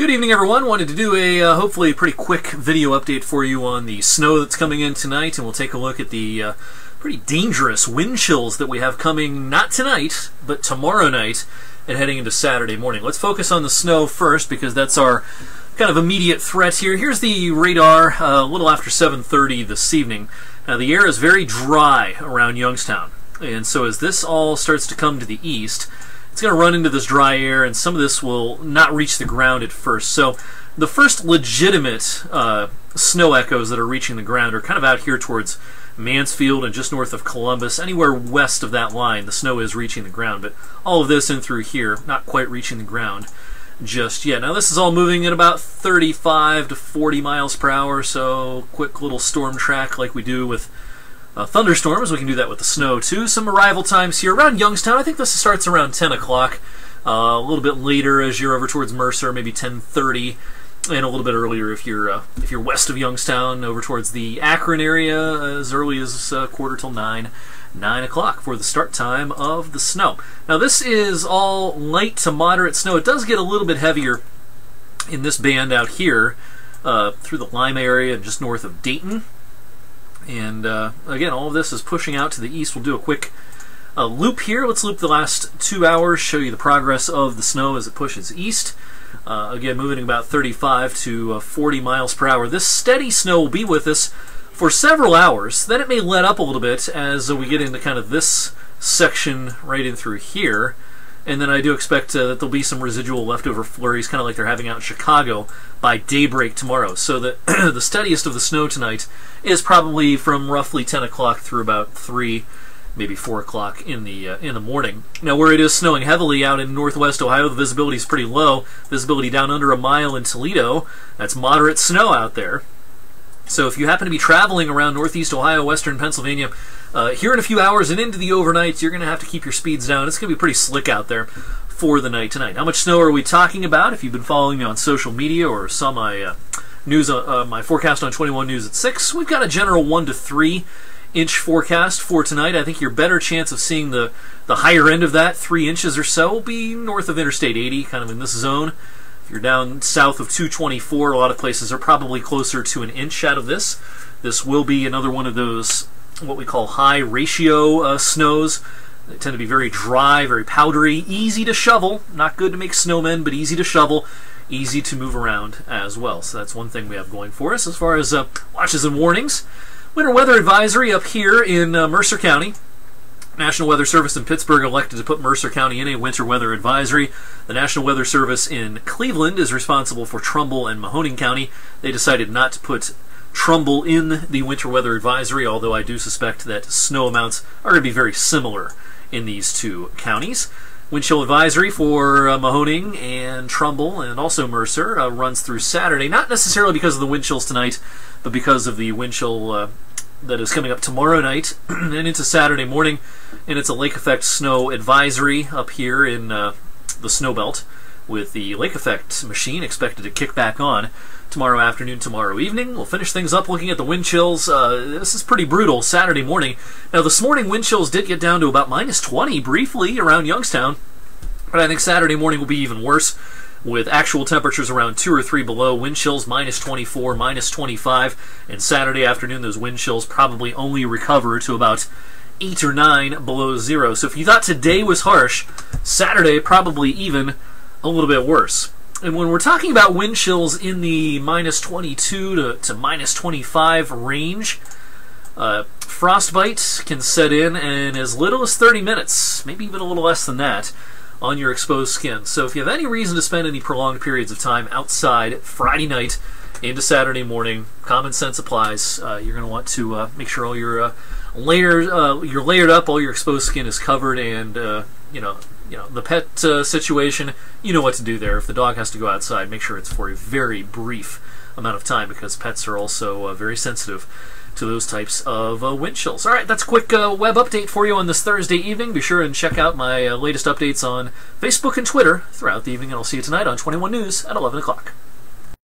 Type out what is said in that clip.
Good evening, everyone. Wanted to do a hopefully pretty quick video update for you on the snow that's coming in tonight, and we'll take a look at the pretty dangerous wind chills that we have coming not tonight, but tomorrow night and heading into Saturday morning. Let's focus on the snow first because that's our kind of immediate threat here. Here's the radar a little after 7:30 this evening. Now, the air is very dry around Youngstown, and so as this all starts to come to the east, it's going to run into this dry air, and some of this will not reach the ground at first. So the first legitimate snow echoes that are reaching the ground are kind of out here towards Mansfield and just north of Columbus. Anywhere west of that line, the snow is reaching the ground, but all of this in through here, not quite reaching the ground just yet. Now, this is all moving at about 35 to 40 miles per hour, so quick little storm track like we do with thunderstorms. We can do that with the snow too. Some arrival times here around Youngstown. I think this starts around 10 o'clock. A little bit later as you're over towards Mercer, maybe 10:30, and a little bit earlier if you're west of Youngstown, over towards the Akron area, as early as quarter till 9 o'clock for the start time of the snow. Now, this is all light to moderate snow. It does get a little bit heavier in this band out here through the Lima area and just north of Dayton. And again, all of this is pushing out to the east. We'll do a quick loop here. Let's loop the last 2 hours, show you the progress of the snow as it pushes east. Again, moving about 35 to 40 miles per hour. This steady snow will be with us for several hours. Then it may let up a little bit as we get into kind of this section right in through here. And then I do expect that there'll be some residual leftover flurries, kind of like they're having out in Chicago, by daybreak tomorrow. So the steadiest of the snow tonight is probably from roughly 10 o'clock through about 3, maybe 4 o'clock in the morning. Now, where it is snowing heavily out in northwest Ohio, the visibility is pretty low. Visibility down under a mile in Toledo. That's moderate snow out there. So if you happen to be traveling around northeast Ohio, western Pennsylvania, here in a few hours and into the overnight, you're going to have to keep your speeds down. It's going to be pretty slick out there for the night tonight. How much snow are we talking about? If you've been following me on social media or saw my news, my forecast on 21 News at 6, we've got a general 1 to 3 inch forecast for tonight. I think your better chance of seeing the higher end of that, 3 inches or so, will be north of Interstate 80, kind of in this zone. If you're down south of 224, a lot of places are probably closer to an inch out of this. This will be another one of those what we call high ratio snows. They tend to be very dry, very powdery, easy to shovel. Not good to make snowmen, but easy to shovel, easy to move around as well. So that's one thing we have going for us. As far as watches and warnings, winter weather advisory up here in Mercer County. National Weather Service in Pittsburgh elected to put Mercer County in a winter weather advisory. The National Weather Service in Cleveland is responsible for Trumbull and Mahoning County. They decided not to put Trumbull in the winter weather advisory, although I do suspect that snow amounts are going to be very similar in these two counties. Wind chill advisory for Mahoning and Trumbull and also Mercer runs through Saturday, not necessarily because of the wind chills tonight, but because of the wind chill that is coming up tomorrow night and into Saturday morning. And it's a lake effect snow advisory up here in the snow belt, with the lake effect machine expected to kick back on tomorrow afternoon, tomorrow evening. We'll finish things up looking at the wind chills. This is pretty brutal Saturday morning. Now, this morning wind chills did get down to about -20 briefly around Youngstown, but I think Saturday morning will be even worse, with actual temperatures around 2 or 3 below, wind chills -24, -25, and Saturday afternoon those wind chills probably only recover to about 8 or 9 below zero. So if you thought today was harsh, Saturday probably even a little bit worse. And when we're talking about wind chills in the -22 to -25 range, frostbite can set in as little as 30 minutes, maybe even a little less than that, on your exposed skin. So if you have any reason to spend any prolonged periods of time outside Friday night into Saturday morning, common sense applies. You're going to want to make sure all your you're layered up, all your exposed skin is covered, and the pet situation, you know what to do there. If the dog has to go outside, make sure it's for a very brief amount of time, because pets are also very sensitive to those types of wind chills. All right, that's a quick web update for you on this Thursday evening. Be sure and check out my latest updates on Facebook and Twitter throughout the evening, and I'll see you tonight on 21 News at 11 o'clock.